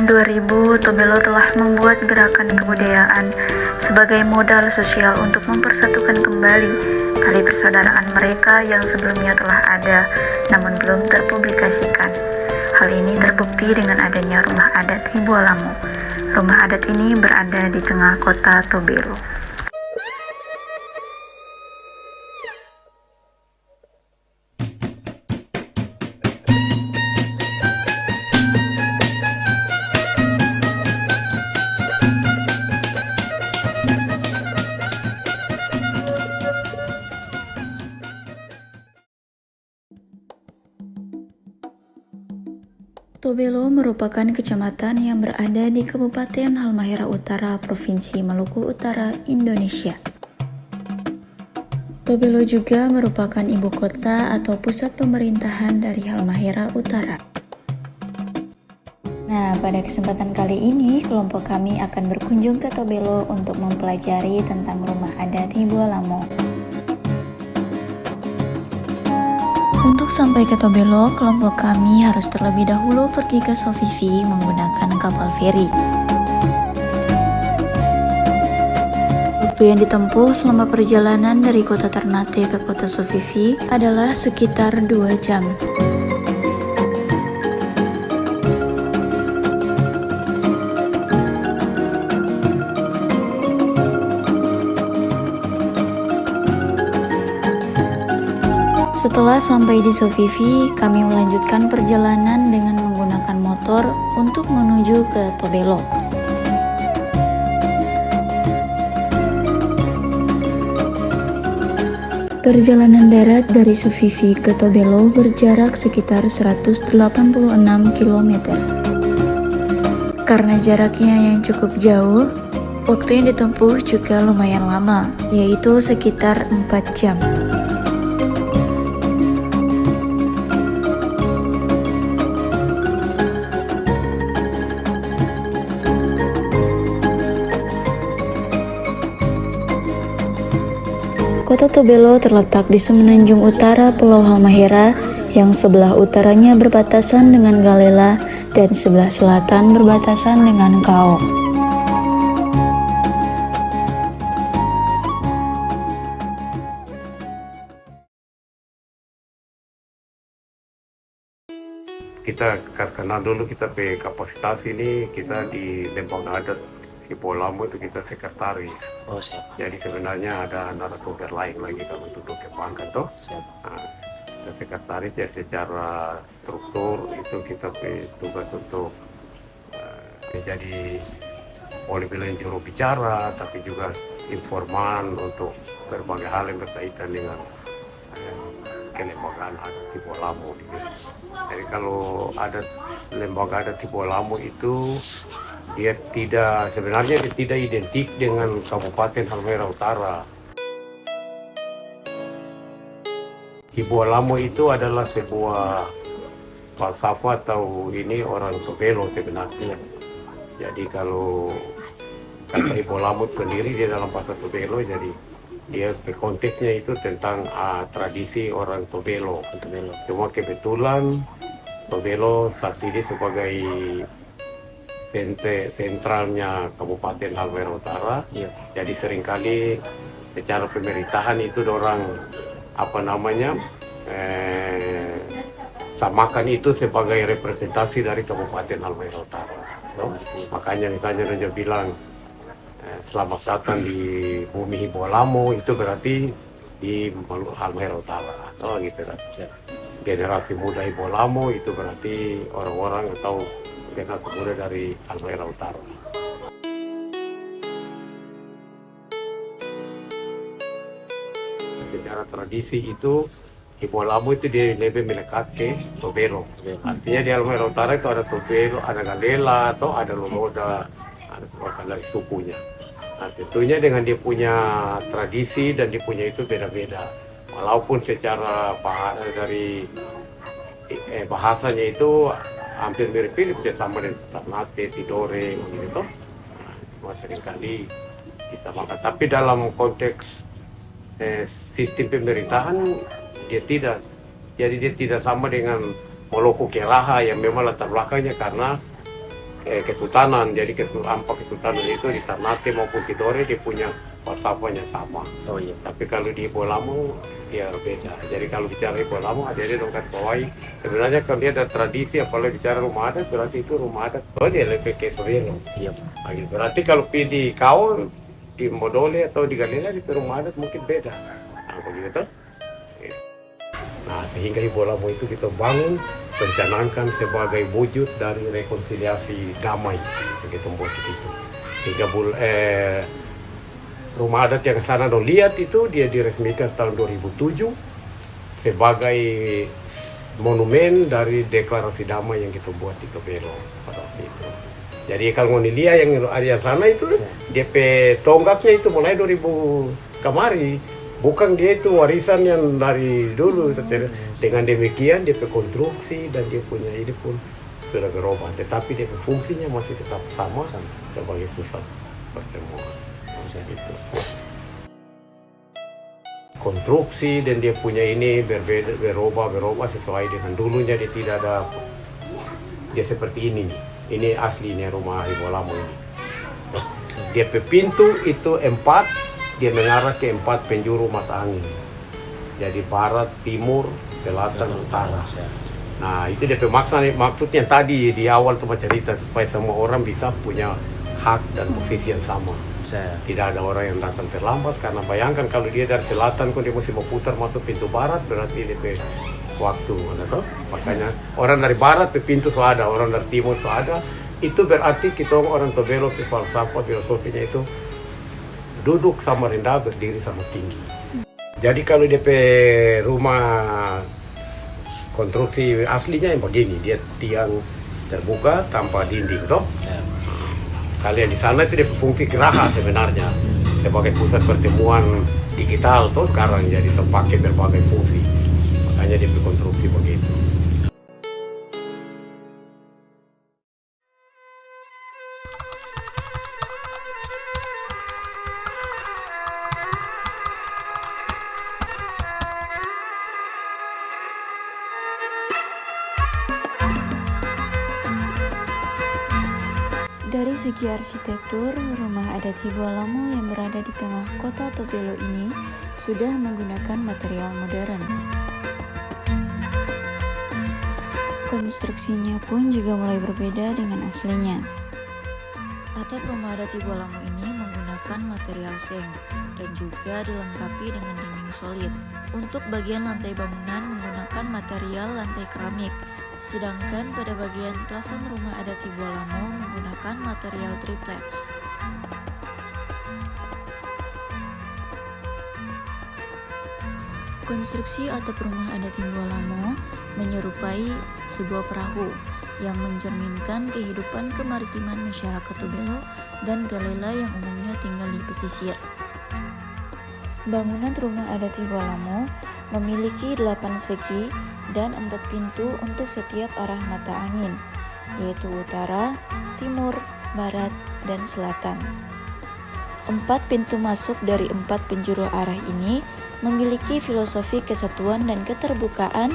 tahun 2000, Tobelo telah membuat gerakan kebudayaan sebagai modal sosial untuk mempersatukan kembali tali persaudaraan mereka yang sebelumnya telah ada namun belum terpublikasikan. Hal ini terbukti dengan adanya rumah adat Hibualamo. Rumah adat ini berada di tengah kota Tobelo. Tobelo merupakan kecamatan yang berada di Kabupaten Halmahera Utara, Provinsi Maluku Utara, Indonesia. Tobelo juga merupakan ibu kota atau pusat pemerintahan dari Halmahera Utara. Nah, pada kesempatan kali ini, kelompok kami akan berkunjung ke Tobelo untuk mempelajari tentang rumah adat Hibualamo. Untuk sampai ke Tobelo, kelompok kami harus terlebih dahulu pergi ke Sofifi menggunakan kapal feri. Waktu yang ditempuh selama perjalanan dari kota Ternate ke kota Sofifi adalah sekitar 2 jam. Setelah sampai di Sofifi, kami melanjutkan perjalanan dengan menggunakan motor untuk menuju ke Tobelo. Perjalanan darat dari Sofifi ke Tobelo berjarak sekitar 186 km. Karena jaraknya yang cukup jauh, waktu yang ditempuh juga lumayan lama, yaitu sekitar 4 jam. Kota Tobelo terletak di semenanjung utara Pulau Halmahera yang sebelah utaranya berbatasan dengan Galela dan sebelah selatan berbatasan dengan Kao. Kita kenal dulu kita pe kapasitas ini, kita di Lembang Adat Hibualamo itu kita sekretaris. Oh, siap. Jadi sebenarnya ada narasumber lain lagi kalau duduk ke pangkat toh. Siap. Nah, kita sekretaris ya secara struktur itu kita pe tugas untuk menjadi boleh bilang juru bicara, tapi juga informan untuk berbagai hal yang berkaitan dengan kelembagaan adat Hibualamo. Jadi kalau ada lembaga adat Hibualamo itu dia sebenarnya tidak identik dengan Kabupaten Halmahera Utara. Hibualamo itu adalah sebuah falsafah atau ini orang Tobelo sebenarnya. Jadi kalau kata Hibualamo sendiri dia dalam bahasa Tobelo, jadi dia konteksnya itu tentang tradisi orang Tobelo. Cuma kebetulan Tobelo saat ini sebagai sentralnya Kabupaten Halmahera Utara, Iya. jadi seringkali secara pemerintahan itu orang samakan itu sebagai representasi dari Kabupaten Halmahera Utara. No? Makanya misalnya dia bilang selamat datang di bumi Hibualamo, itu berarti di Halmahera Utara. Oh gitu kan. Generasi muda Hibualamo itu berarti orang-orang atau generasi muda dari Halmahera Utara. Secara tradisi itu Hibualamo itu dia lebih melekat ke Tobelo. Artinya di Halmahera Utara itu ada Tobelo, ada Galela atau ada Loloda, ada sebuah sukunya. Nah tentunya dengan dia punya tradisi dan dia punya itu beda-beda. Walaupun secara dari bahasanya itu hampir mirip-mirip dia sama dengan Ternate, Tidore, gitu. Cuma seringkali disamakan. Tapi dalam konteks sistem pemerintahan dia tidak. Jadi dia tidak sama dengan Moloku Keraha yang memang latar belakangnya karena kesultanan. Jadi ampak kesultanan itu di Ternate maupun Tidore dia punya falsafahnya sama. Oh iya. Tapi kalau di Bolamo dia beda. Jadi kalau bicara di Bolamo ada dong kan bawahi. Sebenarnya kalau dia ada tradisi, apalagi bicara rumah adat berarti itu rumah adat. Oh dia lebih ke Torino. Iya. Berarti kalau pergi di Kau, di Modole atau di Galena di rumah adat mungkin beda. Nah begitu. Nah sehingga Bolamo itu kita bangun, rencanangkan sebagai wujud dari rekonsiliasi damai begitu buat di situ. Sehingga rumah adat yang sana lo lihat itu dia diresmikan tahun 2007 sebagai monumen dari deklarasi damai yang kita buat di Tobelo pada waktu itu. Jadi kalau mau dilihat yang area sana itu DP tonggaknya itu mulai 2000 kemari. Bukan dia itu warisan yang dari dulu. Dengan demikian DP konstruksi dan dia punya ini pun sudah berubah. Tetapi DP fungsinya masih tetap sama sebagai pusat pertemuan. Itu. Konstruksi dan dia punya ini berubah sesuai dengan dulunya. Dia tidak ada, dia seperti ini. Ini aslinya rumah Bolamo ini. Dia pintu itu 4, dia mengarah ke 4 penjuru mata angin. Jadi barat, timur, selatan, utara. Nah itu dia maksudnya tadi di awal tuh cerita supaya semua orang bisa punya hak dan posisi yang sama. Tidak ada orang yang datang terlambat, karena bayangkan kalau dia dari selatan kok dia mesti mau putar masuk pintu barat, berarti dia waktu, makanya orang dari barat ke pintu so ada, orang dari timur so ada. Itu berarti kita orang Tobelo ke falsafah filosofinya itu duduk sama rendah, berdiri sama tinggi. Jadi kalau DP rumah konstruksi aslinya yang begini, dia tiang terbuka tanpa dinding toh. Kalian di sana itu dia fungsi Geraha sebenarnya sebagai pusat pertemuan digital tuh sekarang jadi terpakai berbagai fungsi, makanya dia berkonstruksi begitu. Dari segi arsitektur, rumah adat Bolamo yang berada di tengah kota Tobelo ini sudah menggunakan material modern. Konstruksinya pun juga mulai berbeda dengan aslinya. Atap rumah adat Bolamo ini menggunakan material seng dan juga dilengkapi dengan dinding solid. Untuk bagian lantai bangunan menggunakan material lantai keramik. Sedangkan pada bagian plafon rumah adat Bolamo menggunakan material triplex. Konstruksi atap rumah adat Bolamo menyerupai sebuah perahu yang mencerminkan kehidupan kemaritiman masyarakat Tobelo dan Galela yang umumnya tinggal di pesisir. Bangunan rumah adat Bolamo memiliki 8 segi dan 4 pintu untuk setiap arah mata angin, yaitu utara, timur, barat, dan selatan. 4 pintu masuk dari 4 penjuru arah ini memiliki filosofi kesatuan dan keterbukaan,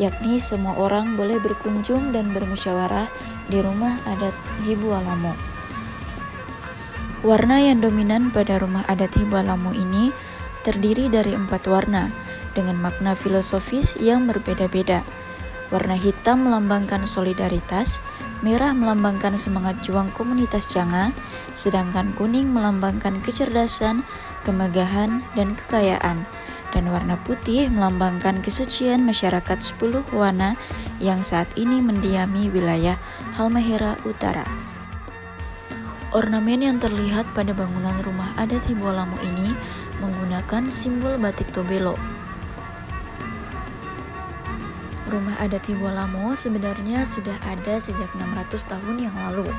yakni semua orang boleh berkunjung dan bermusyawarah di rumah adat Bolamo. Warna yang dominan pada rumah adat Bolamo ini terdiri dari 4 warna, dengan makna filosofis yang berbeda-beda. Warna hitam melambangkan solidaritas, merah melambangkan semangat juang komunitas Janga, sedangkan kuning melambangkan kecerdasan, kemegahan, dan kekayaan. Dan warna putih melambangkan kesucian masyarakat 10 Wana yang saat ini mendiami wilayah Halmahera Utara. Ornamen yang terlihat pada bangunan rumah adat Bolamo ini menggunakan simbol batik Tobelo. Rumah adat Bolamo sebenarnya sudah ada sejak 600 tahun yang lalu.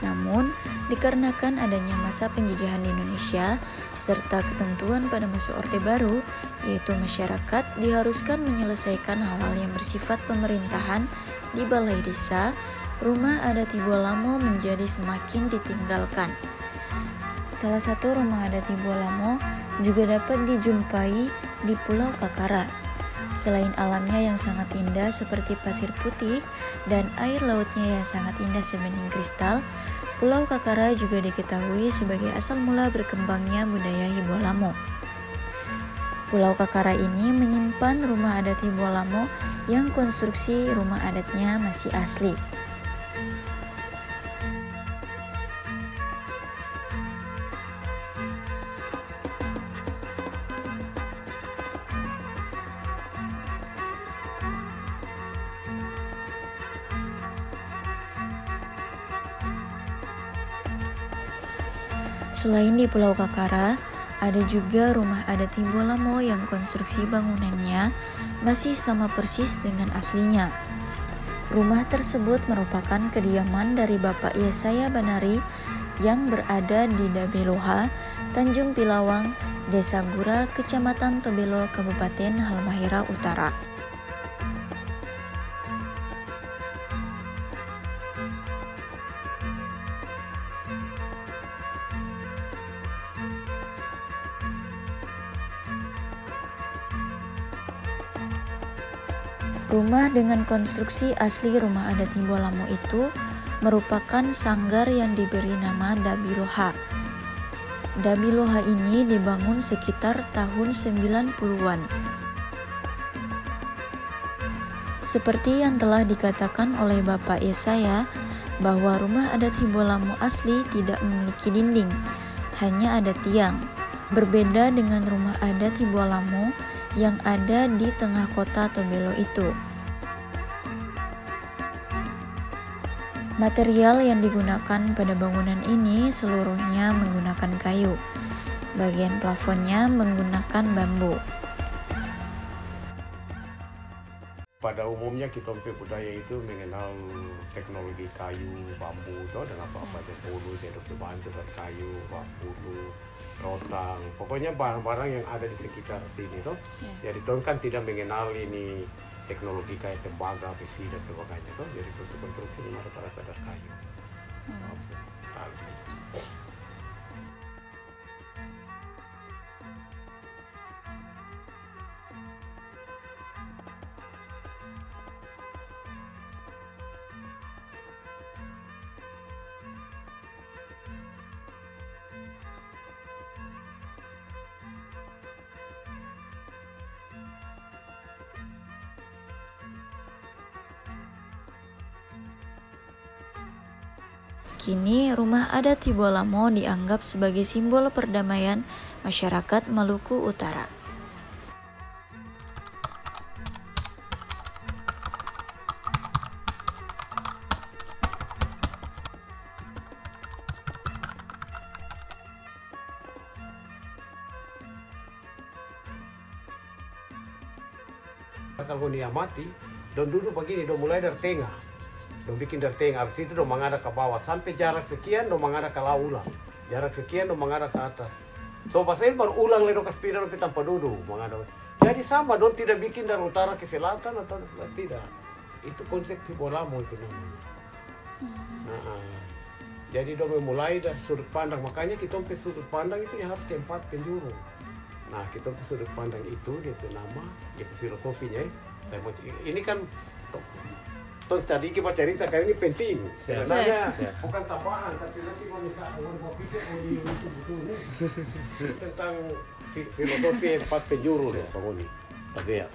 Namun, dikarenakan adanya masa penjajahan di Indonesia serta ketentuan pada masa Orde Baru, yaitu masyarakat diharuskan menyelesaikan hal-hal yang bersifat pemerintahan di balai desa, rumah adat Bolamo menjadi semakin ditinggalkan. Salah satu rumah adat Bolamo juga dapat dijumpai di Pulau Kakara. Selain alamnya yang sangat indah seperti pasir putih dan air lautnya yang sangat indah sebening kristal, Pulau Kakara juga diketahui sebagai asal mula berkembangnya budaya Hibolamo. Pulau Kakara ini menyimpan rumah adat Hibolamo yang konstruksi rumah adatnya masih asli. Selain di Pulau Kakara, ada juga rumah adat Hibolamo yang konstruksi bangunannya masih sama persis dengan aslinya. Rumah tersebut merupakan kediaman dari Bapak Yesaya Banari yang berada di Dabeloha, Tanjung Pilawang, Desa Gura, Kecamatan Tobelo, Kabupaten Halmahera Utara. Rumah dengan konstruksi asli rumah adat Hibolamo itu merupakan sanggar yang diberi nama Dabiloha. Dabiloha ini dibangun sekitar tahun 90-an. Seperti yang telah dikatakan oleh Bapak Yesaya, bahwa rumah adat Hibolamo asli tidak memiliki dinding, hanya ada tiang. Berbeda dengan rumah adat Hibolamo yang ada di tengah kota Tobelo itu. Material yang digunakan pada bangunan ini seluruhnya menggunakan kayu. Bagian plafonnya menggunakan bambu. Pada umumnya kita budaya itu mengenal teknologi kayu, bambu, dan apa-apa aja dulu, jadi bantu kayu, bambu, rotang, pokoknya barang-barang yang ada di sekitar sini toh. Jadi toh kan tidak mengenal ini teknologi kayak tembaga, besi dan sebagainya toh. Jadi untuk konstruksi ini rata-rata kayu. Kini, rumah adat Hibolamo dianggap sebagai simbol perdamaian masyarakat Maluku Utara. Kalau dia mati, don duduk begini, don mulai dari tengah. Dong bikin dari tengah, habis itu dong menghadap ke bawah. Sampai jarak sekian, dong menghadap ke ulang. Jarak sekian, dong menghadap ke atas. So, pas ini baru ulang lagi dong kasih pindah, dong tanpa duduk. Menghadap. Jadi sama, dong tidak bikin dari utara ke selatan atau tidak. Itu konsep Hibolamo itu namanya. Jadi dong memulai dari sudut pandang. Makanya kita sampai sudut pandang itu harus tempat penjuru. Nah, kita ke sudut pandang itu, dia punya nama, dia punya filosofinya. Ini kan terus tadi kita cerita karena ini penting. Sebenarnya bukan tambahan, tapi nanti kalau misalnya mau pikir ini betul ini tentang filosofi empat penjuru loh, Bang Uni. Tapi ya.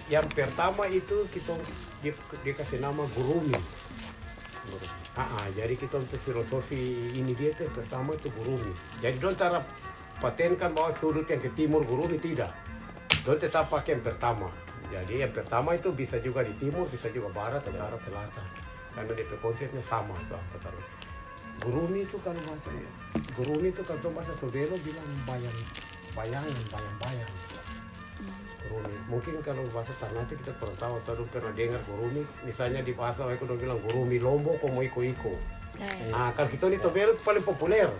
Yang pertama itu kita dikasih nama Gurumi. Jadi kita untuk filosofi ini dia itu pertama itu Gurumi. Jadi don cara patenkan bahwa sudut yang ke timur Gurumi tidak. Don tetap pakai yang pertama. Jadi yang pertama itu bisa juga di timur, bisa juga barat, utara, selatan. Karena DP konsepnya sama itu apa taruh. Gurumi itu kalau bahasa Gurumi itu kalau bahasa Tobelo bilang bayang-bayang. Gurumi. Mungkin kalau bahasa Ternate kita pernah tahu atau pernah dengar Gurumi. Misalnya di bahasa mereka udah bilang Gurumi Lombo como iko-iko. Nah, kalau kita di Tobelo itu paling populer.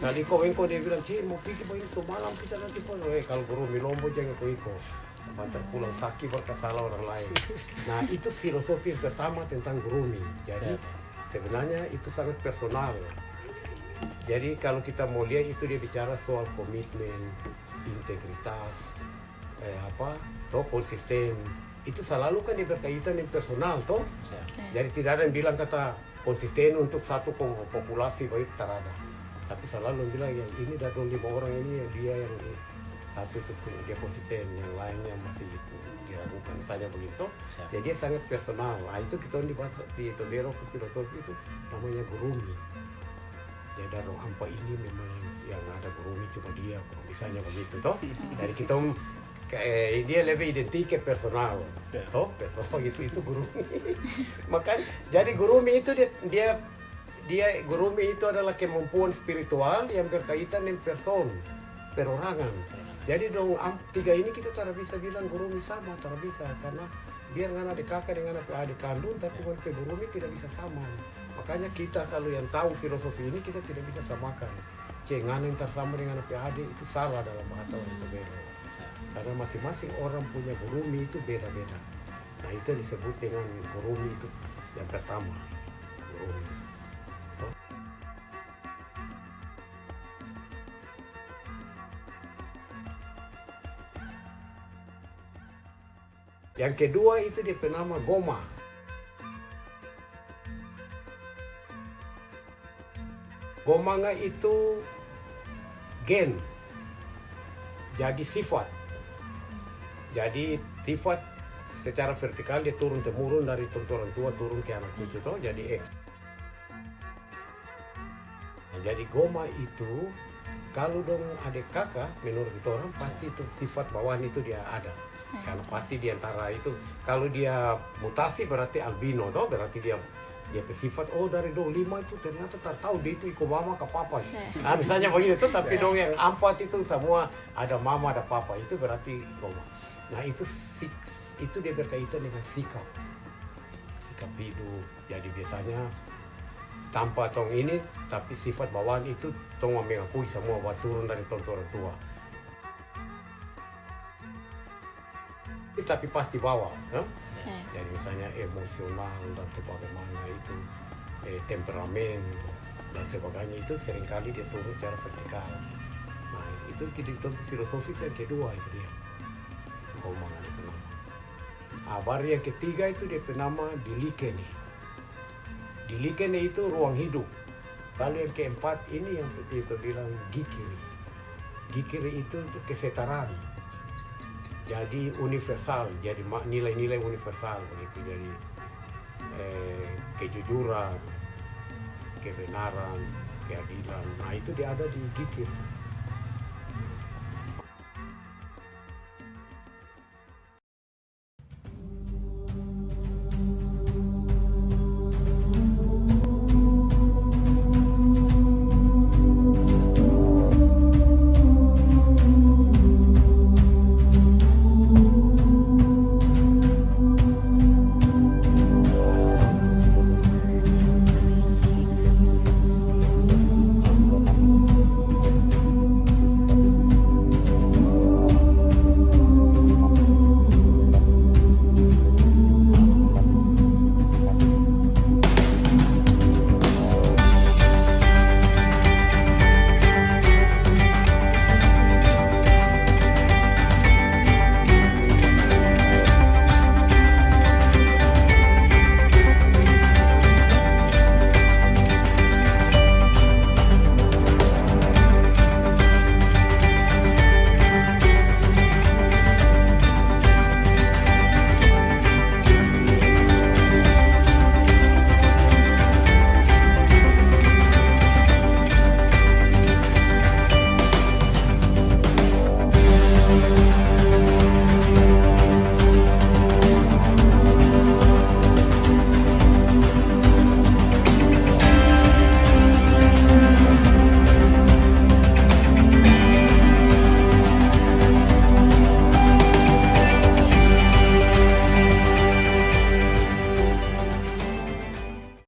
Kalau iko-iko dia bilang, "Cih, mau pergi begitu malam kita nanti pun." Kalau Gurumi Lombo jangan iko-iko. Bantar pulang sakit berkesalah orang lain. Nah, itu filosofi pertama tentang Gurumi. Jadi sebenarnya itu sangat personal. Jadi kalau kita mau lihat itu dia bicara soal komitmen, integritas, konsisten. Itu selalu kan dia berkaitan dengan personal toh. Jadi tidak ada yang bilang kata konsisten untuk satu populasi baik tak ada. Tapi selalu bilang yang ini dari 5 orang ini dia yang satu itu dia konsisten, yang lainnya masih diragukan saja begitu. Jadi dia sangat personal. Nah, itu kita dibahas di Tondero filosofi itu namanya gurumi. Jadi dari hampa ini memang yang ada gurumi cuma dia, misalnya begitu toh. Dari kita dia lebih identik ke personal, toh personal itu gurumi. Makanya jadi gurumi itu dia gurumi itu adalah kemampuan spiritual yang berkaitan dengan perorangan. Jadi dong 3 ini kita tidak bisa bilang gurumi sama, tidak bisa karena biar nggak ada kakak dengan adik kandung, tapi gurumi tidak bisa sama. Makanya kita kalau yang tahu filosofi ini kita tidak bisa samakan. Cengan yang tersama dengan adik itu salah dalam bahasa orang Tondero. Karena masing-masing orang punya gurumi itu beda-beda. Nah itu disebut dengan gurumi itu yang pertama. Gurumi. Yang kedua itu dia bernama Goma. Gomanga itu gen, jadi sifat. Jadi sifat secara vertikal dia turun-temurun dari orang tua turun ke anak cucu toh, jadi X. Nah, jadi Goma itu kalau dong adik kakak menurut orang pasti itu sifat bawaan itu dia ada. Karena pasti di antara itu kalau dia mutasi berarti albino toh, berarti dia bersifat dari dong 5 itu ternyata tak tahu dia itu ikut mama ke papa. Nah, misalnya begitu tapi dong yang 4 itu semua ada mama ada papa itu berarti Goma. Nah itu dia berkaitan dengan sikap hidup. Jadi biasanya tanpa tong ini tapi sifat bawaan itu tong mengakui semua bahwa turun dari orang tua. Tapi pasti bawa, jadi misalnya emosional dan sebagainya itu, temperamen dan sebagainya itu seringkali dia turun secara vertikal. Nah itu filosofi yang kedua itu dia. Gomangan itu nama. Baru yang ketiga itu dia bernama Dilikene. Dilikene itu ruang hidup. Lalu yang keempat ini yang itu bilang Gikiri. Gikiri itu untuk kesetaraan. Jadi universal, jadi nilai-nilai universal begitu. Jadi kejujuran, kebenaran, keadilan. Nah itu dia ada di Gikiri.